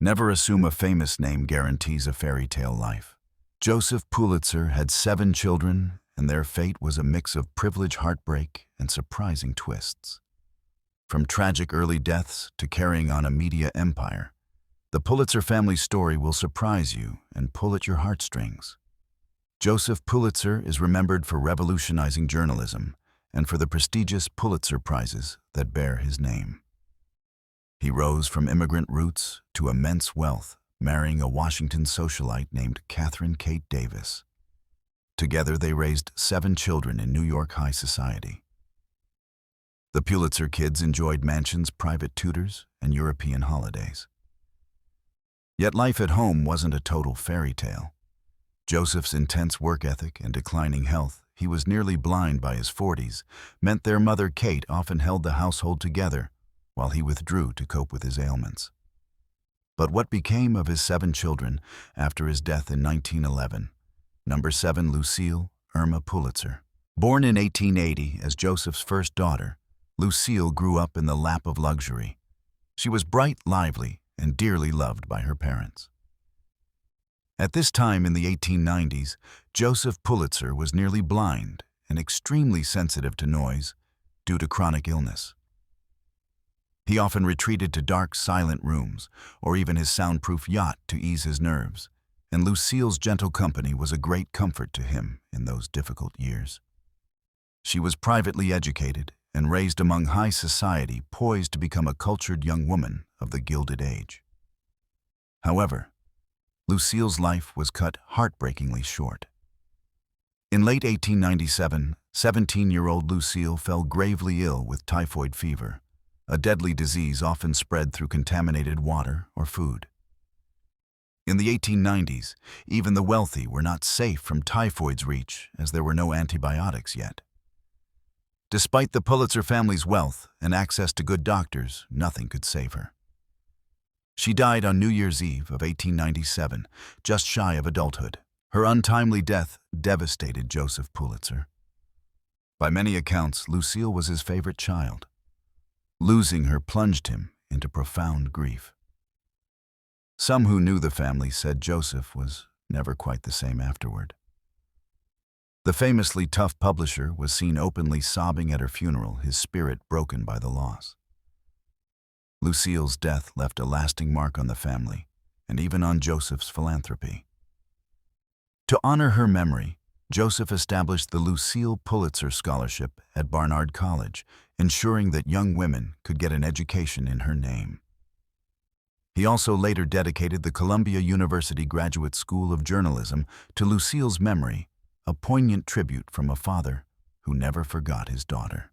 Never assume a famous name guarantees a fairy tale life. Joseph Pulitzer had 7 children, and their fate was a mix of privilege, heartbreak, and surprising twists. From tragic early deaths to carrying on a media empire, the Pulitzer family's story will surprise you and pull at your heartstrings. Joseph Pulitzer is remembered for revolutionizing journalism and for the prestigious Pulitzer Prizes that bear his name. He rose from immigrant roots to immense wealth, marrying a Washington socialite named Kate Davis. Together they raised 7 children in New York high society. The Pulitzer kids enjoyed mansions, private tutors, and European holidays. Yet life at home wasn't a total fairy tale. Joseph's intense work ethic and declining health, he was nearly blind by his 40s, meant their mother Kate often held the household together while he withdrew to cope with his ailments. But what became of his 7 children after his death in 1911? Number 7, Lucille Irma Pulitzer. Born in 1880 as Joseph's first daughter, Lucille grew up in the lap of luxury. She was bright, lively, and dearly loved by her parents. At this time in the 1890s, Joseph Pulitzer was nearly blind and extremely sensitive to noise due to chronic illness. He often retreated to dark, silent rooms, or even his soundproof yacht to ease his nerves, and Lucille's gentle company was a great comfort to him in those difficult years. She was privately educated and raised among high society, poised to become a cultured young woman of the Gilded Age. However, Lucille's life was cut heartbreakingly short. In late 1897, 17-year-old Lucille fell gravely ill with typhoid fever, a deadly disease often spread through contaminated water or food. In the 1890s, even the wealthy were not safe from typhoid's reach, as there were no antibiotics yet. Despite the Pulitzer family's wealth and access to good doctors, nothing could save her. She died on New Year's Eve of 1897, just shy of adulthood. Her untimely death devastated Joseph Pulitzer. By many accounts, Lucille was his favorite child. Losing her plunged him into profound grief. Some who knew the family said Joseph was never quite the same afterward. The famously tough publisher was seen openly sobbing at her funeral, his spirit broken by the loss. Lucille's death left a lasting mark on the family, and even on Joseph's philanthropy. To honor her memory, Joseph established the Lucille Pulitzer Scholarship at Barnard College, ensuring that young women could get an education in her name. He also later dedicated the Columbia University Graduate School of Journalism to Lucille's memory, a poignant tribute from a father who never forgot his daughter.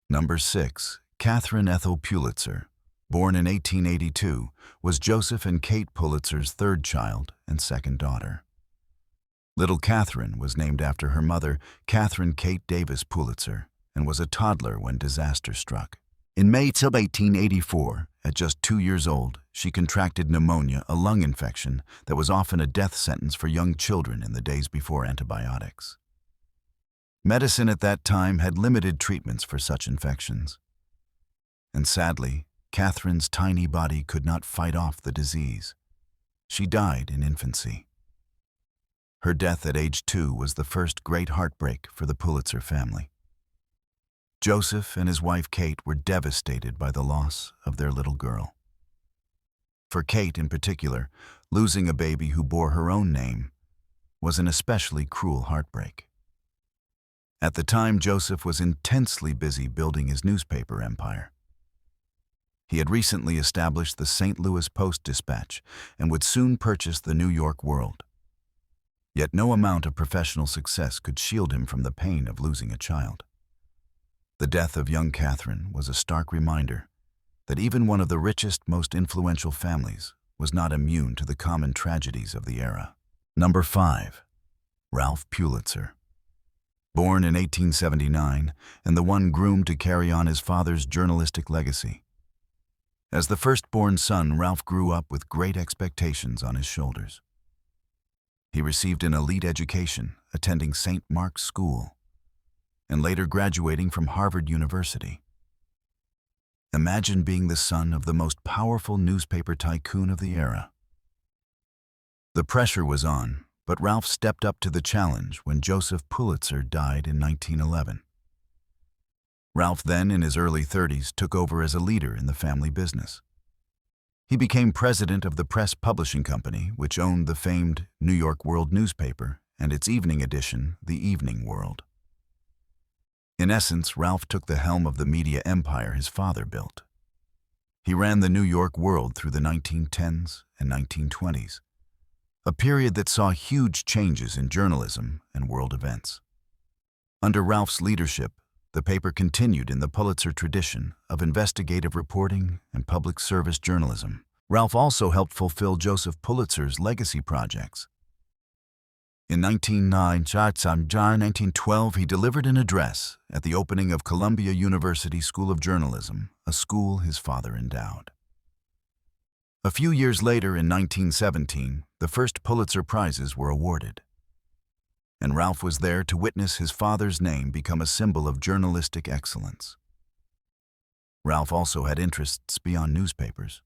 Number 6, Catherine Ethel Pulitzer, born in 1882, was Joseph and Kate Pulitzer's 3rd child and 2nd daughter. Little Catherine was named after her mother, Kate Davis Pulitzer, and was a toddler when disaster struck. In May of 1884, at just 2 years old, she contracted pneumonia, a lung infection that was often a death sentence for young children in the days before antibiotics. Medicine at that time had limited treatments for such infections. And sadly, Catherine's tiny body could not fight off the disease. She died in infancy. Her death at age 2 was the first great heartbreak for the Pulitzer family. Joseph and his wife Kate were devastated by the loss of their little girl. For Kate in particular, losing a baby who bore her own name was an especially cruel heartbreak. At the time, Joseph was intensely busy building his newspaper empire. He had recently established the St. Louis Post-Dispatch and would soon purchase the New York World. Yet no amount of professional success could shield him from the pain of losing a child. The death of young Catherine was a stark reminder that even one of the richest, most influential families was not immune to the common tragedies of the era. Number 5, Rapph Pulitzer. Born in 1879, and the one groomed to carry on his father's journalistic legacy. As the firstborn son, Rapph grew up with great expectations on his shoulders. He received an elite education, attending St. Mark's School, and later graduating from Harvard University. Imagine being the son of the most powerful newspaper tycoon of the era. The pressure was on, but Rapph stepped up to the challenge when Joseph Pulitzer died in 1911. Rapph, then in his early 30s, took over as a leader in the family business. He became president of the Press Publishing Company, which owned the famed New York World newspaper and its evening edition, The Evening World. In essence, Rapph took the helm of the media empire his father built. He ran the New York World through the 1910s and 1920s, a period that saw huge changes in journalism and world events. Under Rapp's leadership, the paper continued in the Pulitzer tradition of investigative reporting and public service journalism. Rapph also helped fulfill Joseph Pulitzer's legacy projects. In 1912, he delivered an address at the opening of Columbia University School of Journalism, a school his father endowed. A few years later, in 1917, the first Pulitzer Prizes were awarded, and Rapph was there to witness his father's name become a symbol of journalistic excellence. Rapph also had interests beyond newspapers.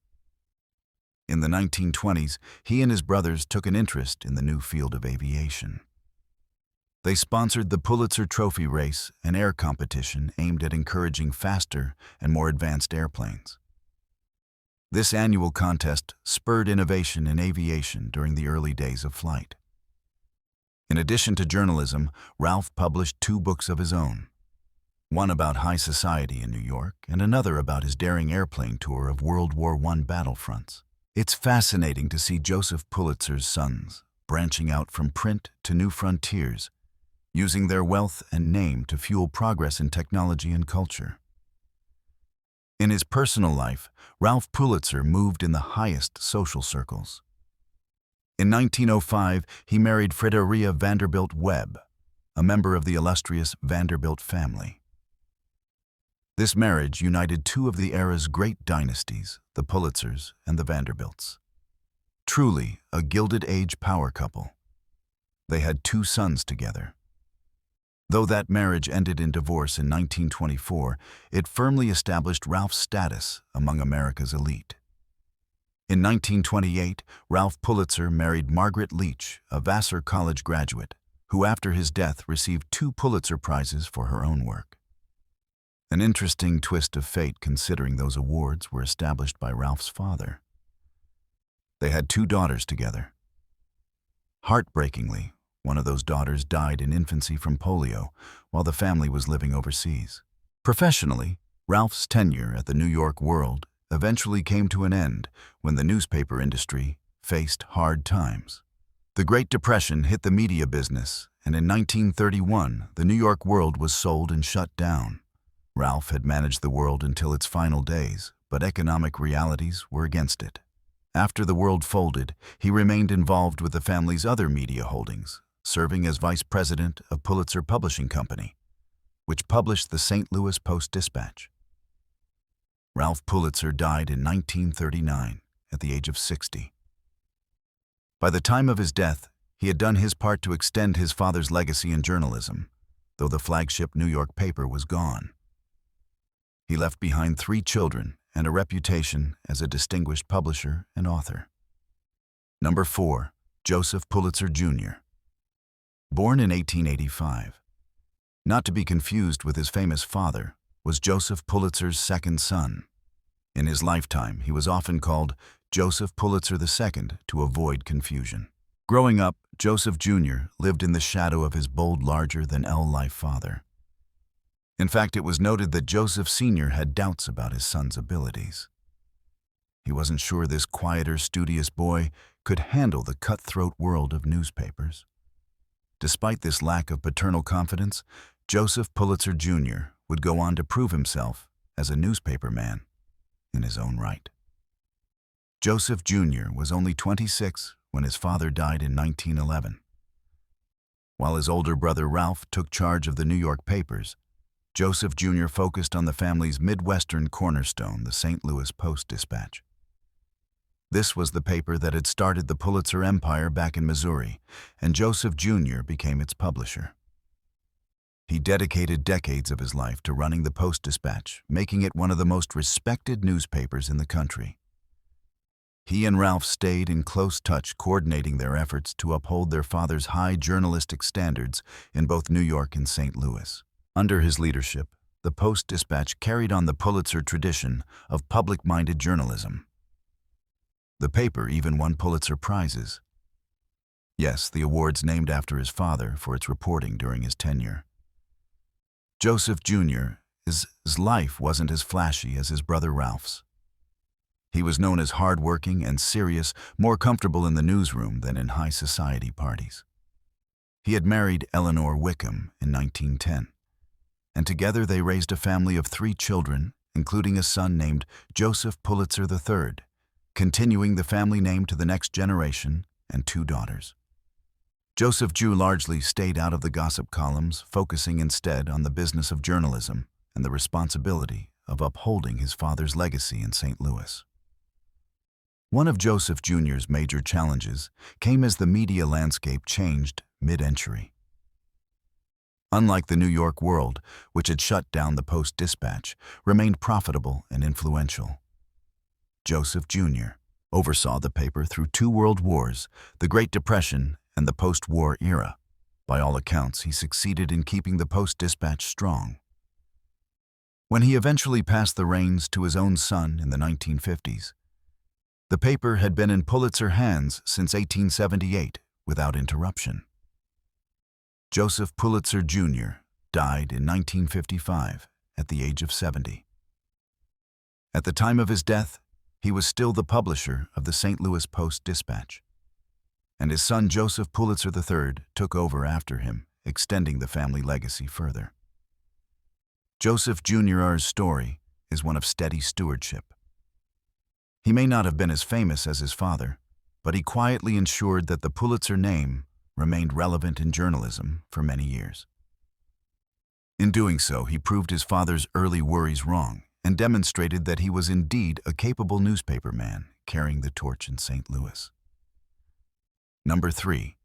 In the 1920s, he and his brothers took an interest in the new field of aviation. They sponsored the Pulitzer Trophy race, an air competition aimed at encouraging faster and more advanced airplanes. This annual contest spurred innovation in aviation during the early days of flight. In addition to journalism, Rapph published 2 books of his own, one about high society in New York and another about his daring airplane tour of World War I battlefronts. It's fascinating to see Joseph Pulitzer's sons branching out from print to new frontiers, using their wealth and name to fuel progress in technology and culture. In his personal life, Rapph Pulitzer moved in the highest social circles. In 1905, he married Frederica Vanderbilt Webb, a member of the illustrious Vanderbilt family. This marriage united 2 of the era's great dynasties, the Pulitzers and the Vanderbilts. Truly a Gilded Age power couple. They had 2 sons together. Though that marriage ended in divorce in 1924, it firmly established Rapp's status among America's elite. In 1928, Rapph Pulitzer married Margaret Leach, a Vassar College graduate, who after his death received 2 Pulitzer Prizes for her own work. An interesting twist of fate considering those awards were established by Rapp's father. They had 2 daughters together. Heartbreakingly, one of those daughters died in infancy from polio while the family was living overseas. Professionally, Rapp's tenure at the New York World eventually came to an end when the newspaper industry faced hard times. The Great Depression hit the media business, and in 1931, the New York World was sold and shut down. Rapph had managed the World until its final days, but economic realities were against it. After the World folded, he remained involved with the family's other media holdings, serving as vice president of Pulitzer Publishing Company, which published the St. Louis Post-Dispatch. Rapph Pulitzer died in 1939 at the age of 60. By the time of his death, he had done his part to extend his father's legacy in journalism, though the flagship New York paper was gone. He left behind 3 children and a reputation as a distinguished publisher and author. Number 4. Joseph Pulitzer Jr. Born in 1885. Not to be confused with his famous father, was Joseph Pulitzer's second son. In his lifetime, he was often called Joseph Pulitzer II to avoid confusion. Growing up, Joseph Jr. lived in the shadow of his bold, larger-than-life father. In fact, it was noted that Joseph Sr. had doubts about his son's abilities. He wasn't sure this quieter, studious boy could handle the cutthroat world of newspapers. Despite this lack of paternal confidence, Joseph Pulitzer Jr. would go on to prove himself as a newspaper man in his own right. Joseph Jr. was only 26 when his father died in 1911. While his older brother Rapph took charge of the New York papers, Joseph Jr. focused on the family's Midwestern cornerstone, the St. Louis Post-Dispatch. This was the paper that had started the Pulitzer empire back in Missouri, and Joseph Jr. became its publisher. He dedicated decades of his life to running the Post-Dispatch, making it one of the most respected newspapers in the country. He and Ralph stayed in close touch, coordinating their efforts to uphold their father's high journalistic standards in both New York and St. Louis. Under his leadership, the Post-Dispatch carried on the Pulitzer tradition of public-minded journalism. The paper even won Pulitzer Prizes. Yes, the awards named after his father for its reporting during his tenure. Joseph Jr., his life wasn't as flashy as his brother Ralph's. He was known as hard-working and serious, more comfortable in the newsroom than in high society parties. He had married Eleanor Wickham in 1910, and together they raised a family of 3 children, including a son named Joseph Pulitzer III, continuing the family name to the next generation, and 2 daughters. Joseph Jew largely stayed out of the gossip columns, focusing instead on the business of journalism and the responsibility of upholding his father's legacy in St. Louis. One of Joseph Jr.'s major challenges came as the media landscape changed mid-century. Unlike the New York World, which had shut down the Post-Dispatch, remained profitable and influential. Joseph Jr. oversaw the paper through 2 world wars, the Great Depression, and the post-war era. By all accounts, he succeeded in keeping the Post-Dispatch strong. When he eventually passed the reins to his own son in the 1950s, the paper had been in Pulitzer hands since 1878 without interruption. Joseph Pulitzer Jr. died in 1955 at the age of 70. At the time of his death, he was still the publisher of the St. Louis Post-Dispatch, and his son Joseph Pulitzer III took over after him, extending the family legacy further. Joseph Jr.'s story is one of steady stewardship. He may not have been as famous as his father, but he quietly ensured that the Pulitzer name remained relevant in journalism for many years. In doing so, he proved his father's early worries wrong and demonstrated that he was indeed a capable newspaperman carrying the torch in St. Louis. Number 3.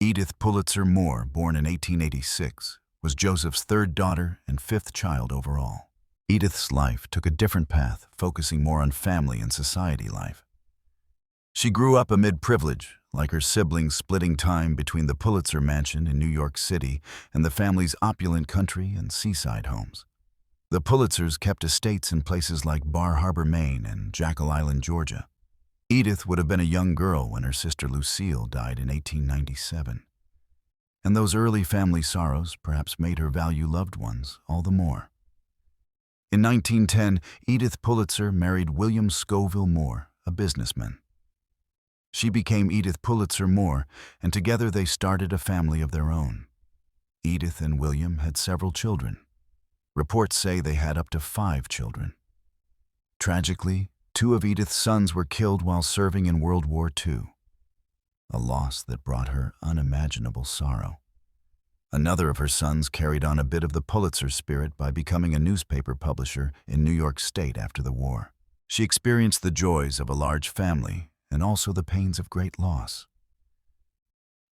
Edith Pulitzer Moore, born in 1886, was Joseph's 3rd daughter and 5th child overall. Edith's life took a different path, focusing more on family and society life. She grew up amid privilege, like her siblings, splitting time between the Pulitzer mansion in New York City and the family's opulent country and seaside homes. The Pulitzers kept estates in places like Bar Harbor, Maine and Jekyll Island, Georgia. Edith would have been a young girl when her sister Lucille died in 1897. And those early family sorrows perhaps made her value loved ones all the more. In 1910, Edith Pulitzer married William Scoville Moore, a businessman. She became Edith Pulitzer Moore, and together they started a family of their own. Edith and William had several children. Reports say they had up to 5 children. Tragically, 2 of Edith's sons were killed while serving in World War II, a loss that brought her unimaginable sorrow. Another of her sons carried on a bit of the Pulitzer spirit by becoming a newspaper publisher in New York State after the war. She experienced the joys of a large family and also the pains of great loss.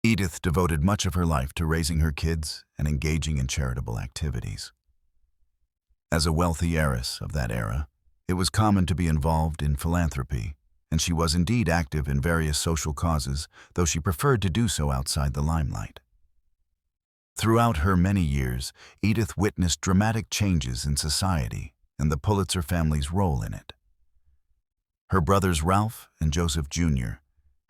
Edith devoted much of her life to raising her kids and engaging in charitable activities. As a wealthy heiress of that era, it was common to be involved in philanthropy, and she was indeed active in various social causes, though she preferred to do so outside the limelight. Throughout her many years, Edith witnessed dramatic changes in society and the Pulitzer family's role in it. Her brothers Ralph and Joseph Jr.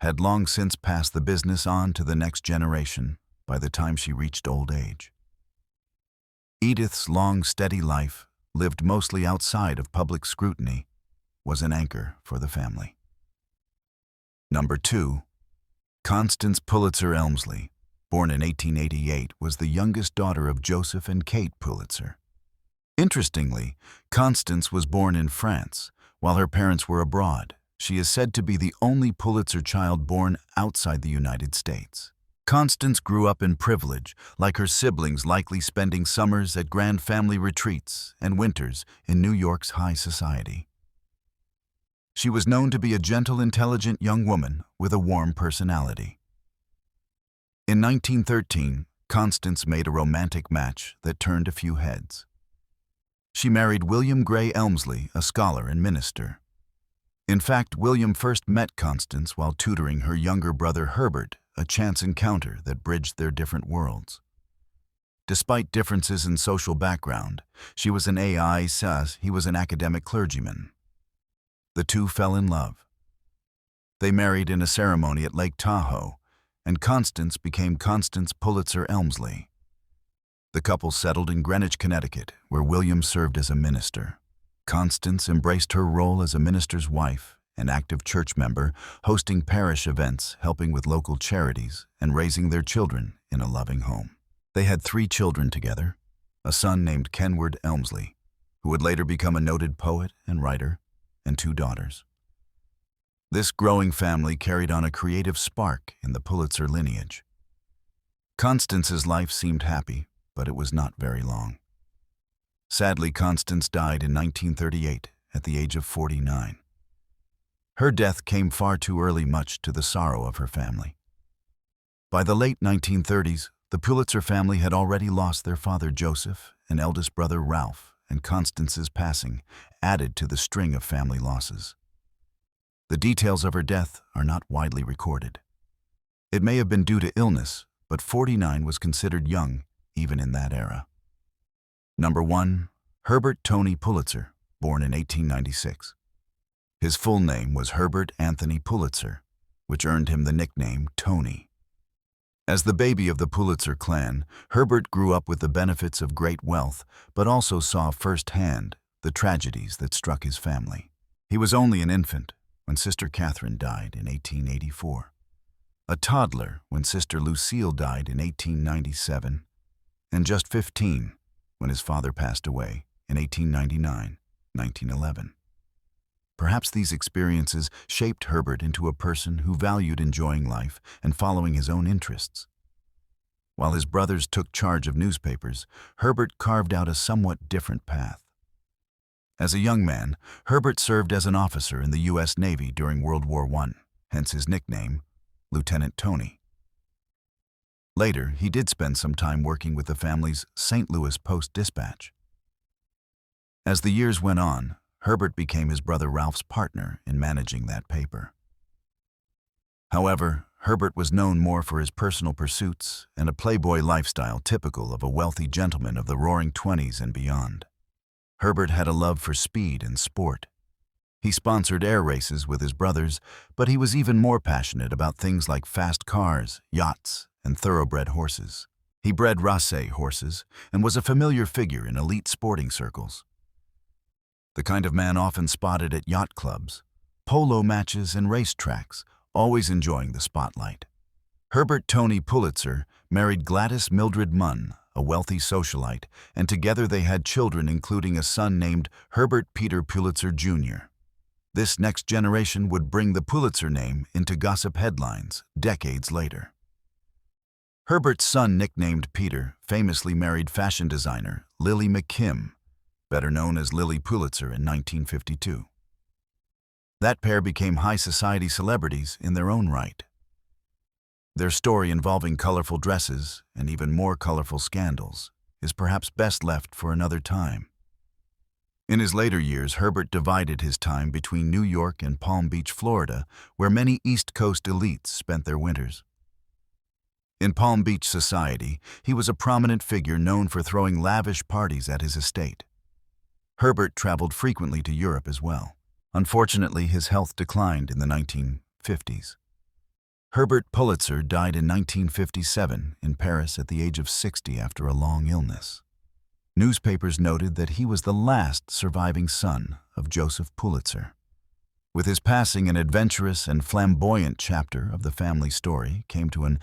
had long since passed the business on to the next generation by the time she reached old age. Edith's long, steady life, lived mostly outside of public scrutiny, was an anchor for the family. Number 2. Constance Pulitzer Elmsley, born in 1888, was the youngest daughter of Joseph and Kate Pulitzer. Interestingly, Constance was born in France, while her parents were abroad. She is said to be the only Pulitzer child born outside the United States. Constance grew up in privilege, like her siblings, likely spending summers at grand family retreats and winters in New York's high society. She was known to be a gentle, intelligent young woman with a warm personality. In 1913, Constance made a romantic match that turned a few heads. She married William Gray Elmsley, a scholar and minister. In fact, William first met Constance while tutoring her younger brother Herbert, a chance encounter that bridged their different worlds. Despite differences in social background, she was an AI sus, he was an academic clergyman. The two fell in love. They married in a ceremony at Lake Tahoe, and Constance became Constance Pulitzer Elmsley. The couple settled in Greenwich, Connecticut, where William served as a minister. Constance embraced her role as a minister's wife, an active church member, hosting parish events, helping with local charities, and raising their children in a loving home. They had 3 children together, a son named Kenward Elmsley, who would later become a noted poet and writer, and 2 daughters. This growing family carried on a creative spark in the Pulitzer lineage. Constance's life seemed happy, but it was not very long. Sadly, Constance died in 1938 at the age of 49. Her death came far too early, much to the sorrow of her family. By the late 1930s, the Pulitzer family had already lost their father Joseph and eldest brother Ralph, and Constance's passing added to the string of family losses. The details of her death are not widely recorded. It may have been due to illness, but 49 was considered young even in that era. Number 1. Herbert Tony Pulitzer, born in 1896. His full name was Herbert Anthony Pulitzer, which earned him the nickname Tony. As the baby of the Pulitzer clan, Herbert grew up with the benefits of great wealth, but also saw firsthand the tragedies that struck his family. He was only an infant when Sister Catherine died in 1884, a toddler when Sister Lucille died in 1897, and just 15 when his father passed away in 1899-1911. Perhaps these experiences shaped Herbert into a person who valued enjoying life and following his own interests. While his brothers took charge of newspapers, Herbert carved out a somewhat different path. As a young man, Herbert served as an officer in the U.S. Navy during World War I, hence his nickname, Lieutenant Tony. Later, he did spend some time working with the family's St. Louis Post-Dispatch. As the years went on, Herbert became his brother Ralph's partner in managing that paper. However, Herbert was known more for his personal pursuits and a playboy lifestyle typical of a wealthy gentleman of the Roaring Twenties and beyond. Herbert had a love for speed and sport. He sponsored air races with his brothers, but he was even more passionate about things like fast cars, yachts, and thoroughbred horses. He bred Race horses and was a familiar figure in elite sporting circles. The kind of man often spotted at yacht clubs, polo matches, and racetracks, always enjoying the spotlight. Herbert Tony Pulitzer married Gladys Mildred Munn, a wealthy socialite, and together they had children, including a son named Herbert Peter Pulitzer Jr. This next generation would bring the Pulitzer name into gossip headlines decades later. Herbert's son, nicknamed Peter, famously married fashion designer Lilly McKim, better known as Lilly Pulitzer, in 1952. That pair became high society celebrities in their own right. Their story, involving colorful dresses and even more colorful scandals, is perhaps best left for another time. In his later years, Herbert divided his time between New York and Palm Beach, Florida, where many East Coast elites spent their winters. In Palm Beach society, he was a prominent figure known for throwing lavish parties at his estate. Herbert traveled frequently to Europe as well. Unfortunately, his health declined in the 1950s. Herbert Pulitzer died in 1957 in Paris at the age of 60 after a long illness. Newspapers noted that he was the last surviving son of Joseph Pulitzer. With his passing, an adventurous and flamboyant chapter of the family story came to an